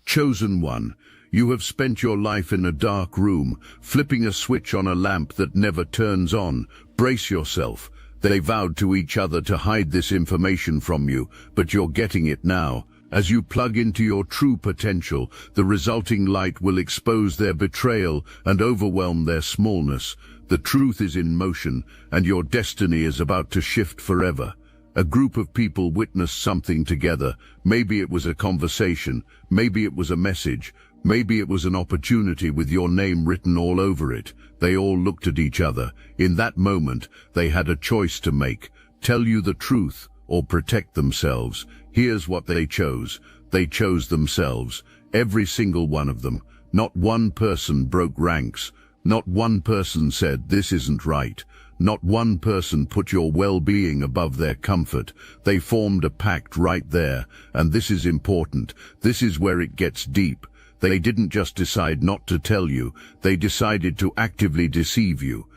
Chosen one, you have spent your life in a dark room, flipping a switch on a lamp that never turns on. Brace yourself. They vowed to each other to hide this information from you, but you're getting it now. As you plug into your true potential, the resulting light will expose their betrayal and overwhelm their smallness. The truth is in motion, and your destiny is about to shift forever. A group of people witnessed something together. Maybe it was a conversation, maybe it was a message, maybe it was an opportunity with your name written all over it. They all looked at each other. In that moment, they had a choice to make: tell you the truth or protect themselves. Here's what they chose. They chose themselves. Every single one of them. Not one person broke ranks. Not one person said, "This isn't right." Not one person put your well-being above their comfort. They formed a pact right there, and this is important. This is where it gets deep. They didn't just decide not to tell you, they decided to actively deceive you.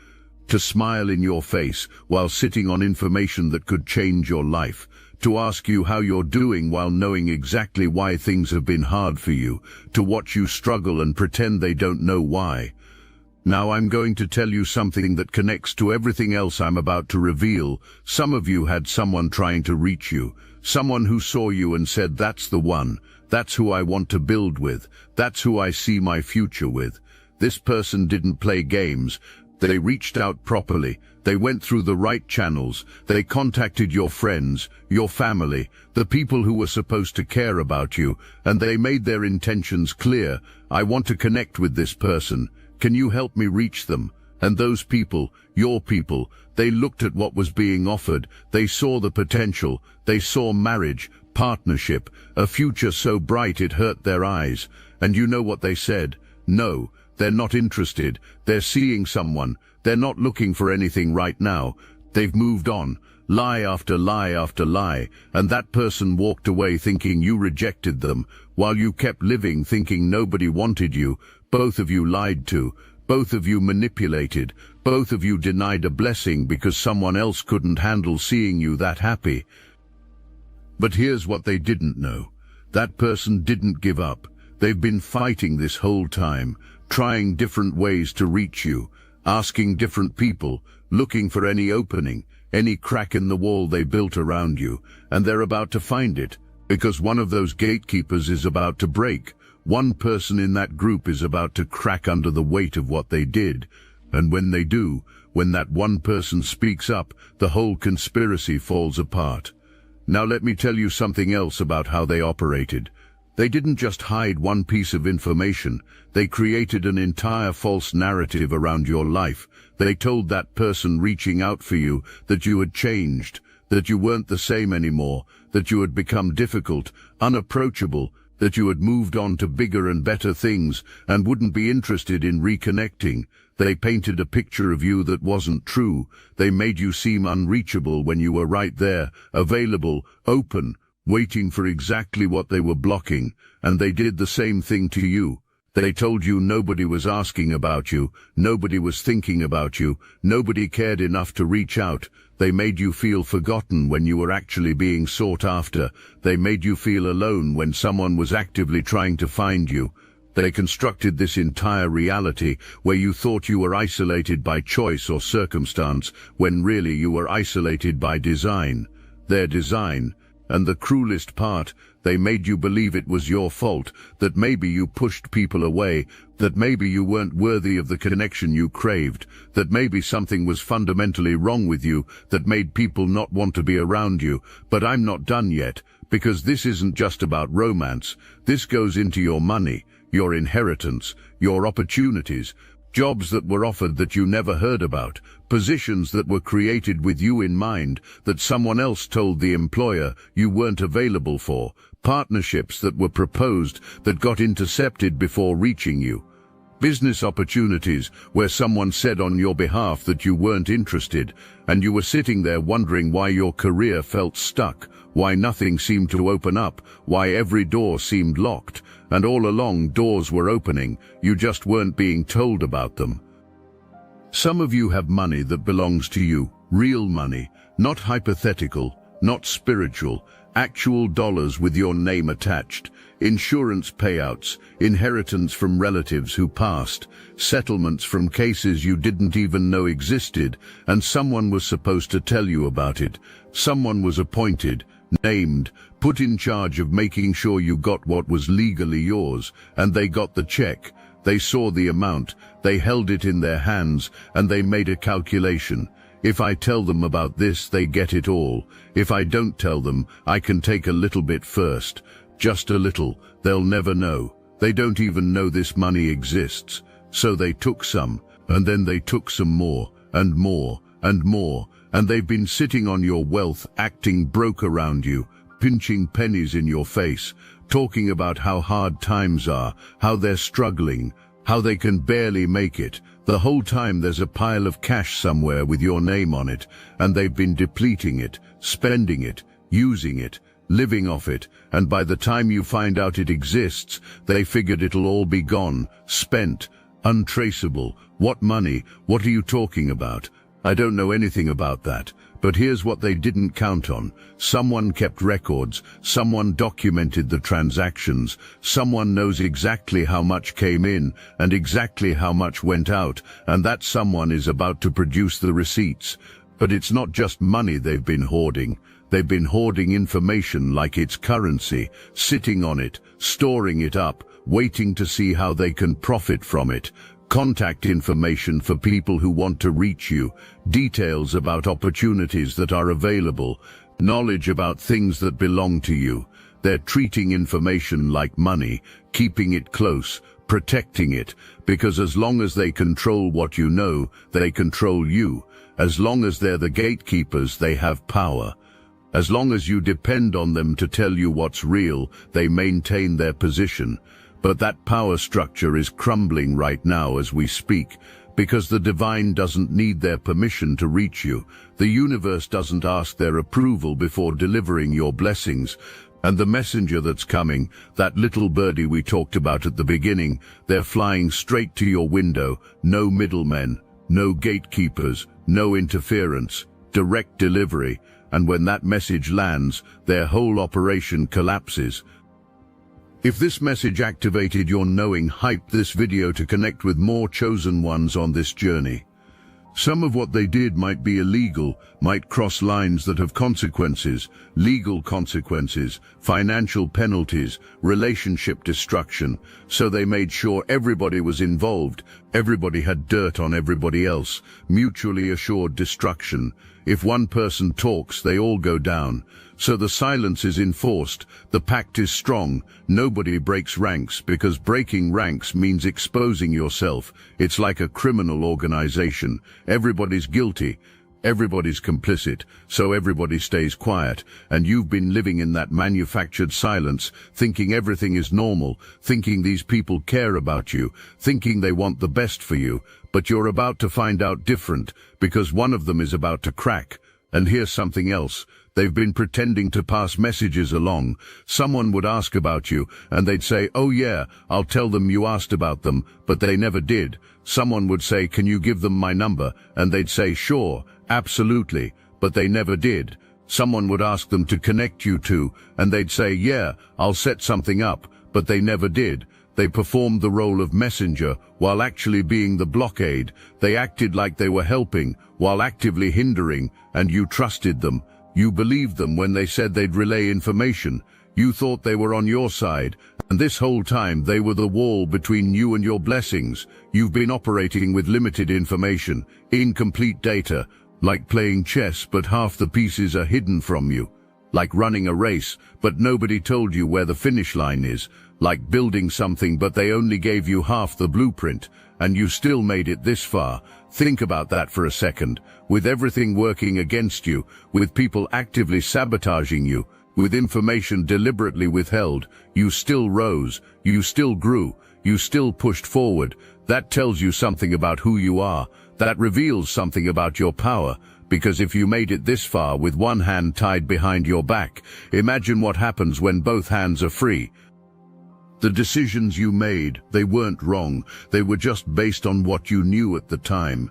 To smile in your face while sitting on information that could change your life. To ask you how you're doing while knowing exactly why things have been hard for you. To watch you struggle and pretend they don't know why. Now I'm going to tell you something that connects to everything else I'm about to reveal. Some of you had someone trying to reach you. Someone who saw you and said, "That's the one. That's who I want to build with. That's who I see my future with." This person didn't play games. They reached out properly. They went through the right channels. They contacted your friends, your family, the people who were supposed to care about you, and they made their intentions clear. "I want to connect with this person. Can you help me reach them?" And those people, your people, they looked at what was being offered. They saw the potential. They saw marriage, partnership, a future so bright it hurt their eyes. And you know what they said? No, they're not interested. They're seeing someone. They're not looking for anything right now. They've moved on. Lie after lie after lie. And that person walked away thinking you rejected them, while you kept living thinking nobody wanted you. Both of you lied to. Both of you manipulated. Both of you denied a blessing because someone else couldn't handle seeing you that happy. But here's what they didn't know. That person didn't give up. They've been fighting this whole time, trying different ways to reach you, asking different people, looking for any opening, any crack in the wall they built around you, and they're about to find it, because one of those gatekeepers is about to break. One person in that group is about to crack under the weight of what they did. And when they do, when that one person speaks up, the whole conspiracy falls apart. Now let me tell you something else about how they operated. They didn't just hide one piece of information. They created an entire false narrative around your life. They told that person reaching out for you that you had changed, that you weren't the same anymore, that you had become difficult, unapproachable, that you had moved on to bigger and better things and wouldn't be interested in reconnecting. They painted a picture of you that wasn't true. They made you seem unreachable when you were right there, available, open, waiting for exactly what they were blocking. And they did the same thing to you. They told you nobody was asking about you, nobody was thinking about you, nobody cared enough to reach out. They made you feel forgotten when you were actually being sought after. They made you feel alone when someone was actively trying to find you. They constructed this entire reality where you thought you were isolated by choice or circumstance, when really you were isolated by design. Their design. And the cruelest part, they made you believe it was your fault, that maybe you pushed people away, that maybe you weren't worthy of the connection you craved, that maybe something was fundamentally wrong with you that made people not want to be around you. But I'm not done yet, because this isn't just about romance. This goes into your money, your inheritance, your opportunities, jobs that were offered that you never heard about, positions that were created with you in mind that someone else told the employer you weren't available for, partnerships that were proposed that got intercepted before reaching you, business opportunities where someone said on your behalf that you weren't interested, and you were sitting there wondering why your career felt stuck, why nothing seemed to open up, why every door seemed locked, and all along doors were opening, you just weren't being told about them. Some of you have money that belongs to you, real money, not hypothetical, not spiritual, Actual dollars with your name attached, insurance payouts, inheritance from relatives who passed, settlements from cases you didn't even know existed, and someone was supposed to tell you about it. Someone was appointed, named, put in charge of making sure you got what was legally yours, and they got the check. They saw the amount, they held it in their hands, and they made a calculation. If I tell them about this, they get it all. If I don't tell them, I can take a little bit first. Just a little. They'll never know. They don't even know this money exists. So they took some, and then they took some more, and more, and more, and they've been sitting on your wealth, acting broke around you, pinching pennies in your face, talking about how hard times are, how they're struggling, how they can barely make it. The whole time there's a pile of cash somewhere with your name on it, and they've been depleting it, spending it, using it, living off it, and by the time you find out it exists, they figured it'll all be gone, spent, untraceable. What money? What are you talking about? I don't know anything about that. But here's what they didn't count on. Someone kept records, someone documented the transactions, someone knows exactly how much came in and exactly how much went out, and that someone is about to produce the receipts. But it's not just money they've been hoarding. They've been hoarding information like it's currency, sitting on it, storing it up, waiting to see how they can profit from it. Contact information for people who want to reach you, details about opportunities that are available, knowledge about things that belong to you. They're treating information like money, keeping it close, protecting it, because as long as they control what you know, they control you. As long as they're the gatekeepers, they have power. As long as you depend on them to tell you what's real, they maintain their position. But that power structure is crumbling right now as we speak, because the divine doesn't need their permission to reach you. The universe doesn't ask their approval before delivering your blessings. And the messenger that's coming, that little birdie we talked about at the beginning, they're flying straight to your window. No middlemen, no gatekeepers, no interference, direct delivery. And when that message lands, their whole operation collapses. If this message activated your knowing, hype this video to connect with more chosen ones on this journey. Some of what they did might be illegal, might cross lines that have consequences, legal consequences, financial penalties, relationship destruction. So they made sure everybody was involved, everybody had dirt on everybody else, mutually assured destruction. If one person talks, they all go down. So the silence is enforced, the pact is strong, nobody breaks ranks, because breaking ranks means exposing yourself. It's like a criminal organization. Everybody's guilty, everybody's complicit, so everybody stays quiet, and you've been living in that manufactured silence, thinking everything is normal, thinking these people care about you, thinking they want the best for you, but you're about to find out different, because one of them is about to crack. And here's something else. They've been pretending to pass messages along. Someone would ask about you, and they'd say, "Oh yeah, I'll tell them you asked about them," but they never did. Someone would say, "Can you give them my number?" And they'd say, "Sure, absolutely," but they never did. Someone would ask them to connect you to, and they'd say, "Yeah, I'll set something up," but they never did. They performed the role of messenger while actually being the blockade. They acted like they were helping while actively hindering, and you trusted them. You believed them when they said they'd relay information. You thought they were on your side, and this whole time they were the wall between you and your blessings. You've been operating with limited information, incomplete data, like playing chess but half the pieces are hidden from you. Like running a race, but nobody told you where the finish line is. Like building something but they only gave you half the blueprint, and you still made it this far. Think about that for a second. With everything working against you, with people actively sabotaging you, with information deliberately withheld, you still rose, you still grew, you still pushed forward. That tells you something about who you are. That reveals something about your power. Because if you made it this far with one hand tied behind your back, imagine what happens when both hands are free. The decisions you made, they weren't wrong. They were just based on what you knew at the time.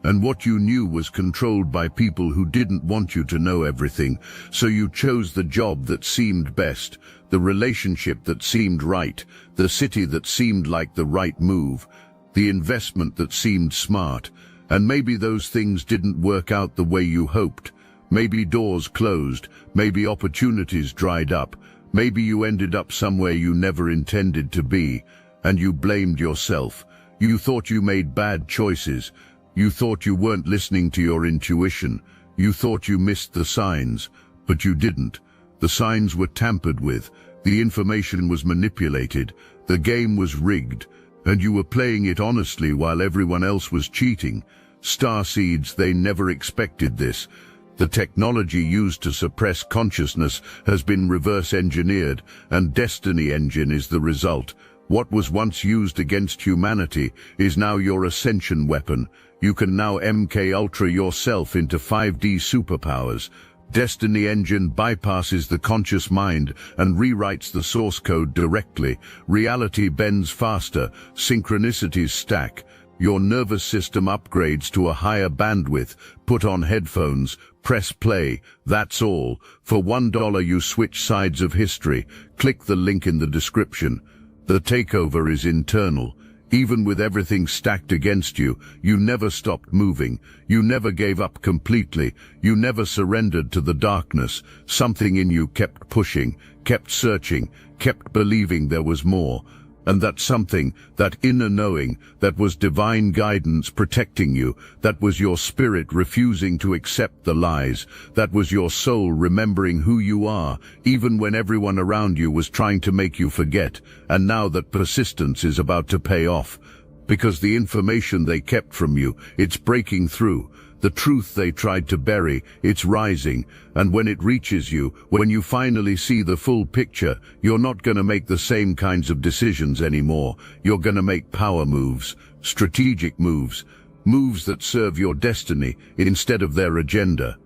And what you knew was controlled by people who didn't want you to know everything, so you chose the job that seemed best, the relationship that seemed right, the city that seemed like the right move, the investment that seemed smart. And maybe those things didn't work out the way you hoped. Maybe doors closed, maybe opportunities dried up, maybe you ended up somewhere you never intended to be, and you blamed yourself. You thought you made bad choices. You thought you weren't listening to your intuition. You thought you missed the signs, but you didn't. The signs were tampered with, the information was manipulated, the game was rigged, and you were playing it honestly while everyone else was cheating. Starseeds, they never expected this. The technology used to suppress consciousness has been reverse-engineered, and Destiny Engine is the result. What was once used against humanity is now your ascension weapon. You can now MK Ultra yourself into 5D superpowers. Destiny Engine bypasses the conscious mind and rewrites the source code directly. Reality bends faster, synchronicities stack. Your nervous system upgrades to a higher bandwidth. Put on headphones, press play, that's all. For $1 you switch sides of history. Click the link in the description. The takeover is internal. Even with everything stacked against you, you never stopped moving. You never gave up completely. You never surrendered to the darkness. Something in you kept pushing, kept searching, kept believing there was more. And that something, that inner knowing, that was divine guidance protecting you, that was your spirit refusing to accept the lies, that was your soul remembering who you are, even when everyone around you was trying to make you forget. And now that persistence is about to pay off, because the information they kept from you, it's breaking through. The truth they tried to bury, it's rising, and when it reaches you, when you finally see the full picture, you're not going to make the same kinds of decisions anymore. You're going to make power moves, strategic moves, moves that serve your destiny instead of their agenda.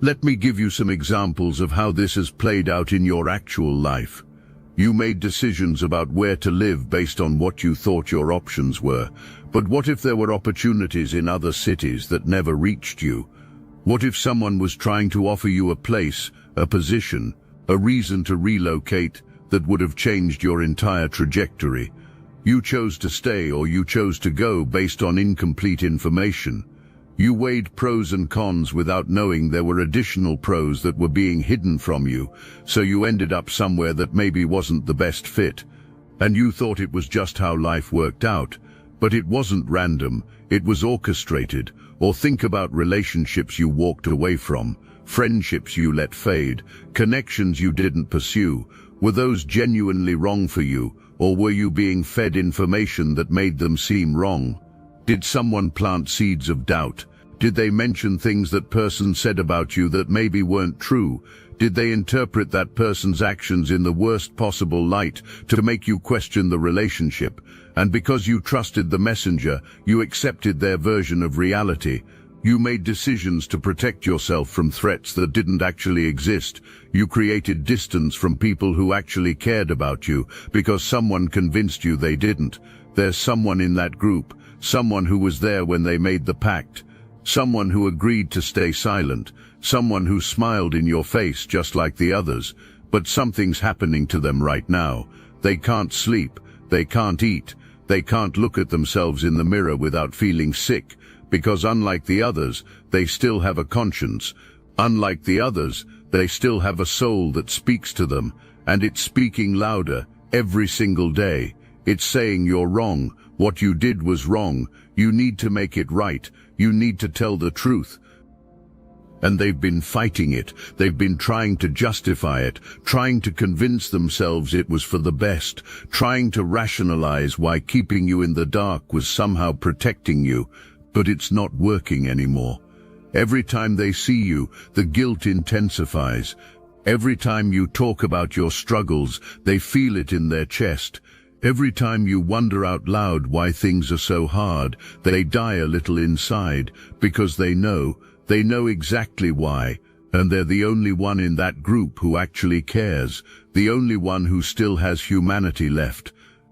Let me give you some examples of how this has played out in your actual life. You made decisions about where to live based on what you thought your options were. But what if there were opportunities in other cities that never reached you? What if someone was trying to offer you a place, a position, a reason to relocate that would have changed your entire trajectory? You chose to stay or you chose to go based on incomplete information. You weighed pros and cons without knowing there were additional pros that were being hidden from you, so you ended up somewhere that maybe wasn't the best fit. And you thought it was just how life worked out. But it wasn't random, it was orchestrated. Or think about relationships you walked away from, friendships you let fade, connections you didn't pursue. Were those genuinely wrong for you, or were you being fed information that made them seem wrong? Did someone plant seeds of doubt? Did they mention things that person said about you that maybe weren't true? Did they interpret that person's actions in the worst possible light to make you question the relationship? And because you trusted the messenger, you accepted their version of reality. You made decisions to protect yourself from threats that didn't actually exist. You created distance from people who actually cared about you because someone convinced you they didn't. There's someone in that group, someone who was there when they made the pact, someone who agreed to stay silent, someone who smiled in your face just like the others. But something's happening to them right now. They can't sleep, they can't eat, they can't look at themselves in the mirror without feeling sick, because unlike the others, they still have a conscience. Unlike the others, they still have a soul that speaks to them, and it's speaking louder every single day. It's saying you're wrong, what you did was wrong, you need to make it right, you need to tell the truth. And they've been fighting it, they've been trying to justify it, trying to convince themselves it was for the best, trying to rationalize why keeping you in the dark was somehow protecting you. But it's not working anymore. Every time they see you, the guilt intensifies. Every time you talk about your struggles, they feel it in their chest. Every time you wonder out loud why things are so hard, they die a little inside, because they know exactly why, and they're the only one in that group who actually cares, the only one who still has humanity left.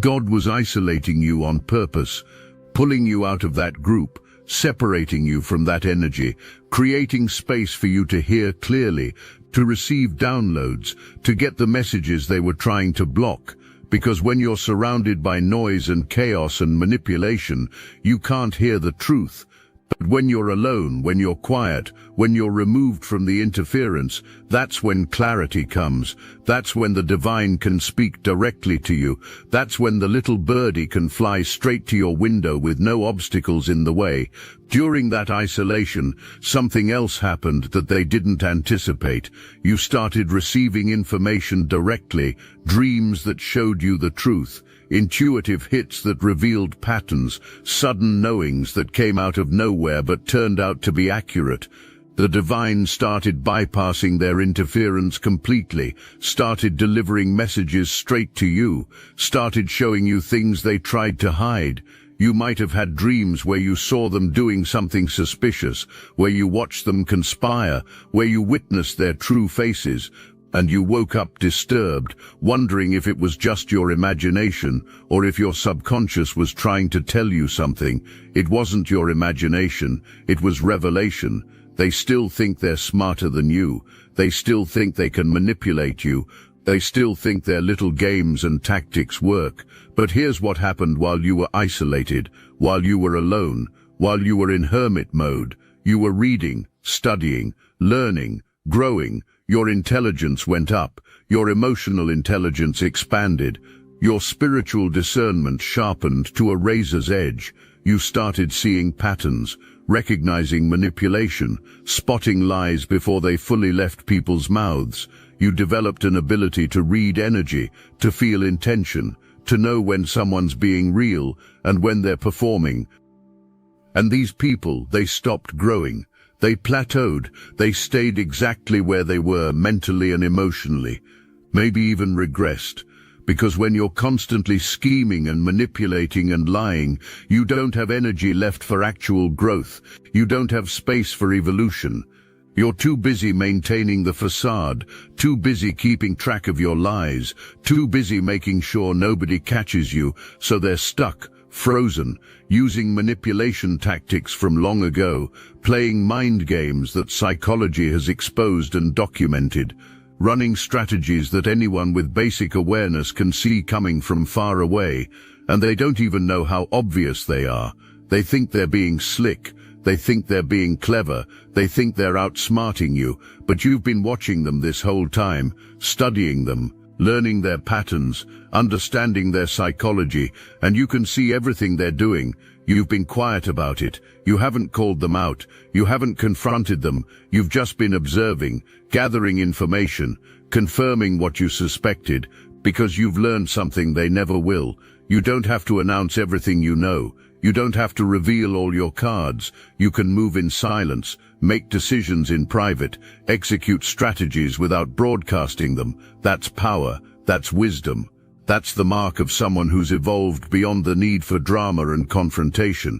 God was isolating you on purpose, pulling you out of that group, separating you from that energy, creating space for you to hear clearly, to receive downloads, to get the messages they were trying to block. Because when you're surrounded by noise and chaos and manipulation, you can't hear the truth. But when you're alone, when you're quiet, when you're removed from the interference, that's when clarity comes. That's when the divine can speak directly to you. That's when the little birdie can fly straight to your window with no obstacles in the way. During that isolation, something else happened that they didn't anticipate. You started receiving information directly, dreams that showed you the truth. Intuitive hits that revealed patterns, sudden knowings that came out of nowhere but turned out to be accurate. The divine started bypassing their interference completely, started delivering messages straight to you, started showing you things they tried to hide. You might have had dreams where you saw them doing something suspicious, where you watched them conspire, where you witnessed their true faces. And you woke up disturbed, wondering if it was just your imagination, or if your subconscious was trying to tell you something. It wasn't your imagination, it was revelation. They still think they're smarter than you. They still think they can manipulate you. They still think their little games and tactics work. But here's what happened while you were isolated, while you were alone, while you were in hermit mode. You were reading, studying, learning, growing. Your intelligence went up, your emotional intelligence expanded, your spiritual discernment sharpened to a razor's edge. You started seeing patterns, recognizing manipulation, spotting lies before they fully left people's mouths. You developed an ability to read energy, to feel intention, to know when someone's being real and when they're performing. And these people, they stopped growing. They plateaued, they stayed exactly where they were mentally and emotionally, maybe even regressed, because when you're constantly scheming and manipulating and lying, you don't have energy left for actual growth, you don't have space for evolution. You're too busy maintaining the facade, too busy keeping track of your lies, too busy making sure nobody catches you, so they're stuck, frozen, using manipulation tactics from long ago, playing mind games that psychology has exposed and documented, running strategies that anyone with basic awareness can see coming from far away, and they don't even know how obvious they are. They think they're being slick, they think they're being clever, they think they're outsmarting you, but you've been watching them this whole time, studying them, learning their patterns, understanding their psychology, and you can see everything they're doing. You've been quiet about it. You haven't called them out. You haven't confronted them. You've just been observing, gathering information, confirming what you suspected, because you've learned something they never will. You don't have to announce everything you know. You don't have to reveal all your cards. You can move in silence, make decisions in private, execute strategies without broadcasting them. That's power. That's wisdom. That's the mark of someone who's evolved beyond the need for drama and confrontation.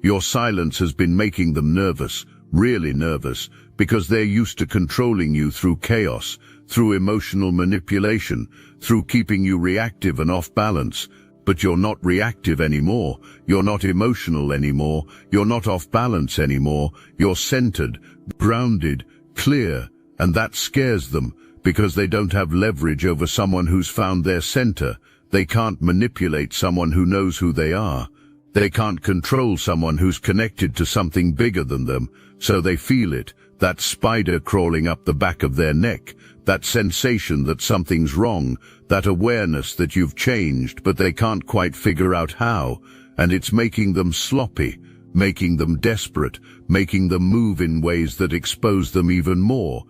Your silence has been making them nervous, really nervous, because they're used to controlling you through chaos, through emotional manipulation, through keeping you reactive and off balance. But you're not reactive anymore, you're not emotional anymore, you're not off balance anymore, you're centered, grounded, clear, and that scares them, because they don't have leverage over someone who's found their center. They can't manipulate someone who knows who they are. They can't control someone who's connected to something bigger than them, so they feel it, that spider crawling up the back of their neck, that sensation that something's wrong, that awareness that you've changed, but they can't quite figure out how, and it's making them sloppy, making them desperate, making them move in ways that expose them even more.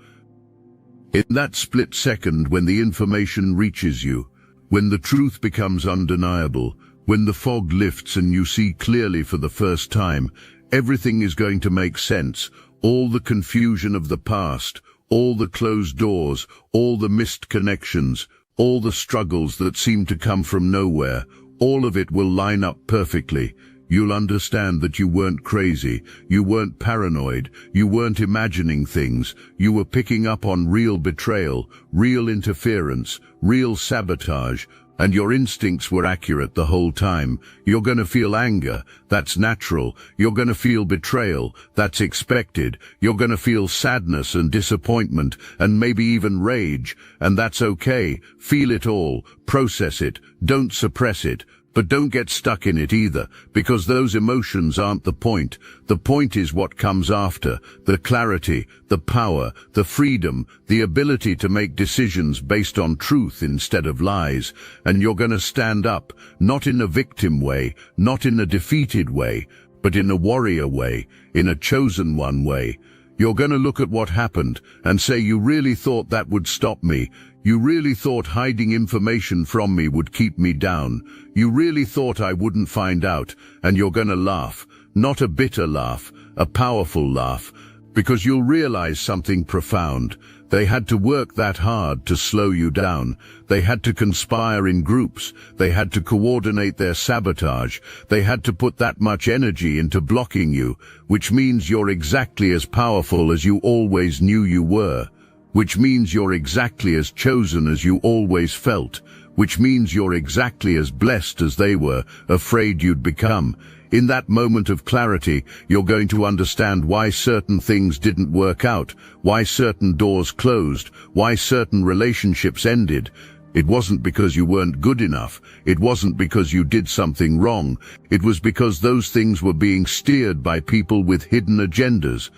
In that split second when the information reaches you, when the truth becomes undeniable, when the fog lifts and you see clearly for the first time, everything is going to make sense. All the confusion of the past, all the closed doors, all the missed connections, all the struggles that seem to come from nowhere, all of it will line up perfectly. You'll understand that you weren't crazy, you weren't paranoid, you weren't imagining things, you were picking up on real betrayal, real interference, real sabotage, And your instincts were accurate the whole time. You're going to feel anger. That's natural. You're going to feel betrayal. That's expected. You're going to feel sadness and disappointment and maybe even rage. And that's okay. Feel it all. Process it. Don't suppress it. But don't get stuck in it either, because those emotions aren't the point. The point is what comes after, the clarity, the power, the freedom, the ability to make decisions based on truth instead of lies. And you're going to stand up, not in a victim way, not in a defeated way, but in a warrior way, in a chosen one way. You're going to look at what happened and say, you really thought that would stop me. You really thought hiding information from me would keep me down. You really thought I wouldn't find out, and you're going to laugh. Not a bitter laugh, a powerful laugh, because you'll realize something profound. They had to work that hard to slow you down. They had to conspire in groups. They had to coordinate their sabotage. They had to put that much energy into blocking you, which means you're exactly as powerful as you always knew you were. Which means you're exactly as chosen as you always felt, which means you're exactly as blessed as they were afraid you'd become. In that moment of clarity, you're going to understand why certain things didn't work out, why certain doors closed, why certain relationships ended. It wasn't because you weren't good enough. It wasn't because you did something wrong. It was because those things were being steered by people with hidden agendas.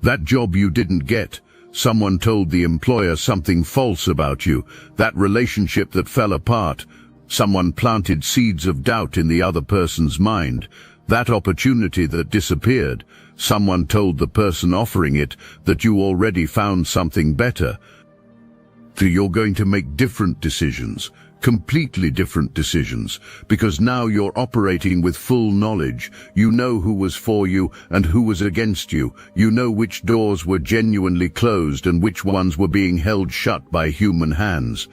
That job you didn't get. Someone told the employer something false about you. That relationship that fell apart. Someone planted seeds of doubt in the other person's mind. That opportunity that disappeared. Someone told the person offering it that you already found something better. So you're going to make different decisions. Completely different decisions, because now you're operating with full knowledge. You know who was for you and who was against you. You know which doors were genuinely closed and which ones were being held shut by human hands.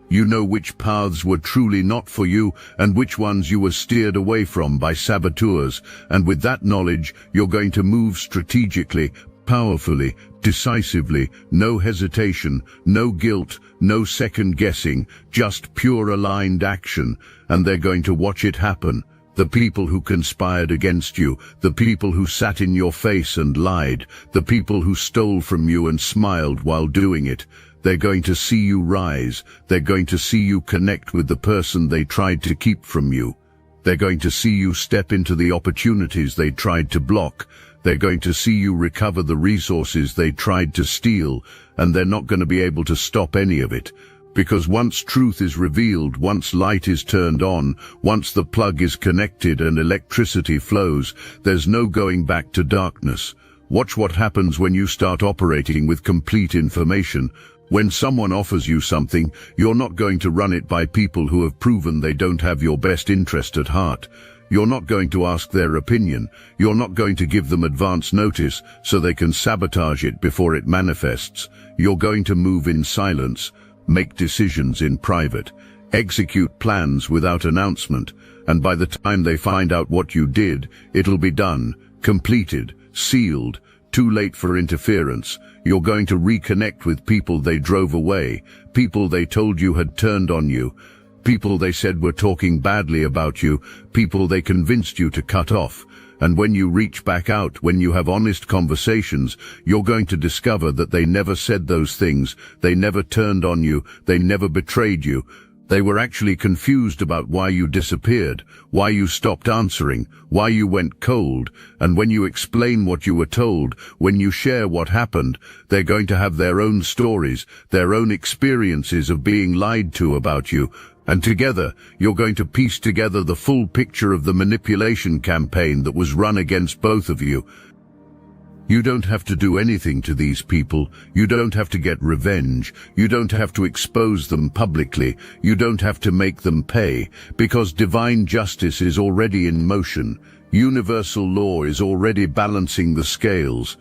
You know which paths were truly not for you and which ones you were steered away from by saboteurs. And with that knowledge, you're going to move strategically, powerfully, decisively, no hesitation, no guilt, no second guessing, just pure aligned action, and they're going to watch it happen. The people who conspired against you, the people who sat in your face and lied, the people who stole from you and smiled while doing it, they're going to see you rise. They're going to see you connect with the person they tried to keep from you. They're going to see you step into the opportunities they tried to block. They're going to see you recover the resources they tried to steal, and they're not going to be able to stop any of it. Because once truth is revealed, once light is turned on, once the plug is connected and electricity flows, there's no going back to darkness. Watch what happens when you start operating with complete information. When someone offers you something, you're not going to run it by people who have proven they don't have your best interest at heart. You're not going to ask their opinion. You're not going to give them advance notice so they can sabotage it before it manifests. You're going to move in silence, make decisions in private, execute plans without announcement, and by the time they find out what you did, it'll be done, completed, sealed, too late for interference. You're going to reconnect with people they drove away, people they told you had turned on you, people they said were talking badly about you, people they convinced you to cut off. And when you reach back out, when you have honest conversations, you're going to discover that they never said those things, they never turned on you, they never betrayed you. They were actually confused about why you disappeared, why you stopped answering, why you went cold. And when you explain what you were told, when you share what happened, they're going to have their own stories, their own experiences of being lied to about you. And together, you're going to piece together the full picture of the manipulation campaign that was run against both of you. You don't have to do anything to these people. You don't have to get revenge. You don't have to expose them publicly. You don't have to make them pay, because divine justice is already in motion. Universal law is already balancing the scales.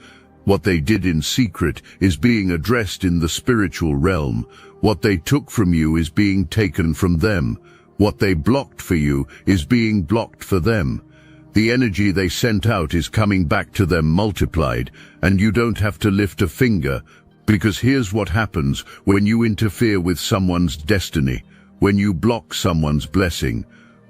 What they did in secret is being addressed in the spiritual realm. What they took from you is being taken from them. What they blocked for you is being blocked for them. The energy they sent out is coming back to them multiplied, and you don't have to lift a finger, because here's what happens when you interfere with someone's destiny. when you block someone's blessing,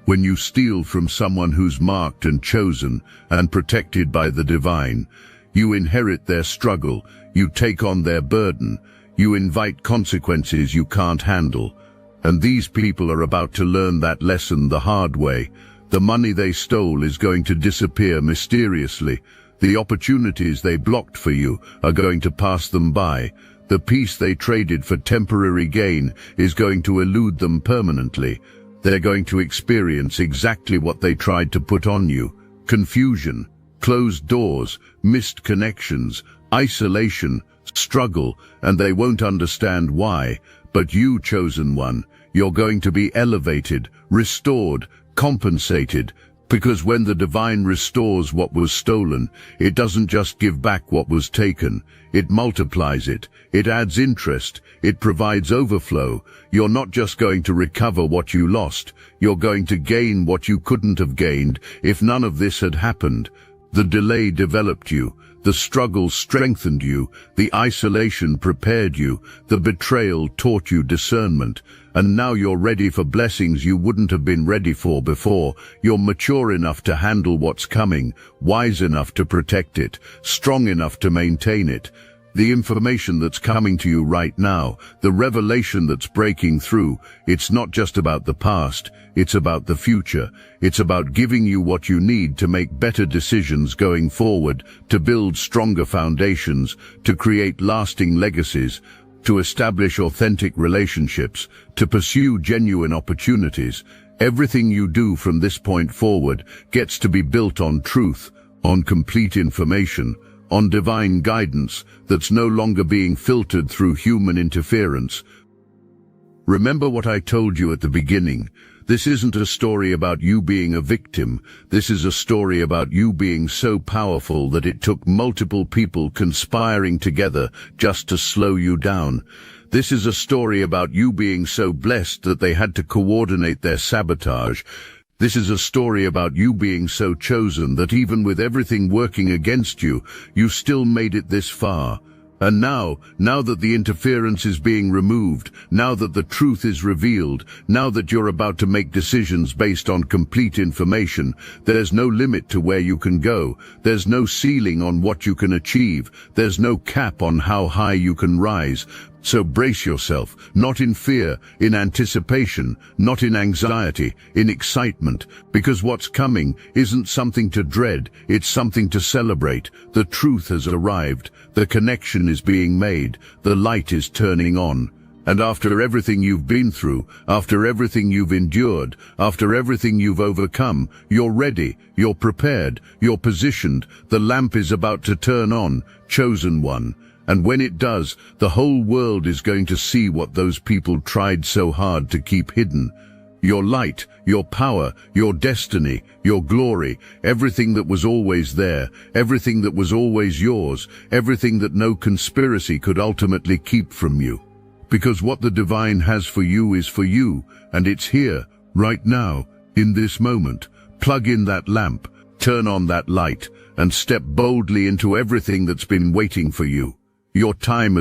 when you steal from someone who's marked and chosen and protected by the divine, you inherit their struggle, you take on their burden, you invite consequences you can't handle. And these people are about to learn that lesson the hard way. The money they stole is going to disappear mysteriously. The opportunities they blocked for you are going to pass them by. The peace they traded for temporary gain is going to elude them permanently. They're going to experience exactly what they tried to put on you: confusion, closed doors, missed connections, isolation, struggle, and they won't understand why. But you, chosen one, you're going to be elevated, restored, compensated, because when the divine restores what was stolen, it doesn't just give back what was taken, it multiplies it, it adds interest, it provides overflow. You're not just going to recover what you lost, you're going to gain what you couldn't have gained if none of this had happened. The delay developed you, the struggle strengthened you, the isolation prepared you, the betrayal taught you discernment, and now you're ready for blessings you wouldn't have been ready for before. You're mature enough to handle what's coming, wise enough to protect it, strong enough to maintain it. The information that's coming to you right now, the revelation that's breaking through, it's not just about the past, it's about the future. It's about giving you what you need to make better decisions going forward, to build stronger foundations, to create lasting legacies, to establish authentic relationships, to pursue genuine opportunities. Everything you do from this point forward gets to be built on truth, on complete information, on divine guidance that's no longer being filtered through human interference. Remember what I told you at the beginning. This isn't a story about you being a victim. This is a story about you being so powerful that it took multiple people conspiring together just to slow you down. This is a story about you being so blessed that they had to coordinate their sabotage. This is a story about you being so chosen that even with everything working against you, you still made it this far. And now that the interference is being removed, now that the truth is revealed, now that you're about to make decisions based on complete information, there's no limit to where you can go. There's no ceiling on what you can achieve. There's no cap on how high you can rise. So brace yourself, not in fear, in anticipation, not in anxiety, in excitement, because what's coming isn't something to dread, it's something to celebrate. The truth has arrived, the connection is being made, the light is turning on. And after everything you've been through, after everything you've endured, after everything you've overcome, you're ready, you're prepared, you're positioned, the lamp is about to turn on, chosen one. And when it does, the whole world is going to see what those people tried so hard to keep hidden. Your light, your power, your destiny, your glory, everything that was always there, everything that was always yours, everything that no conspiracy could ultimately keep from you. Because what the divine has for you is for you, and it's here, right now, in this moment. Plug in that lamp, turn on that light, and step boldly into everything that's been waiting for you. Your time has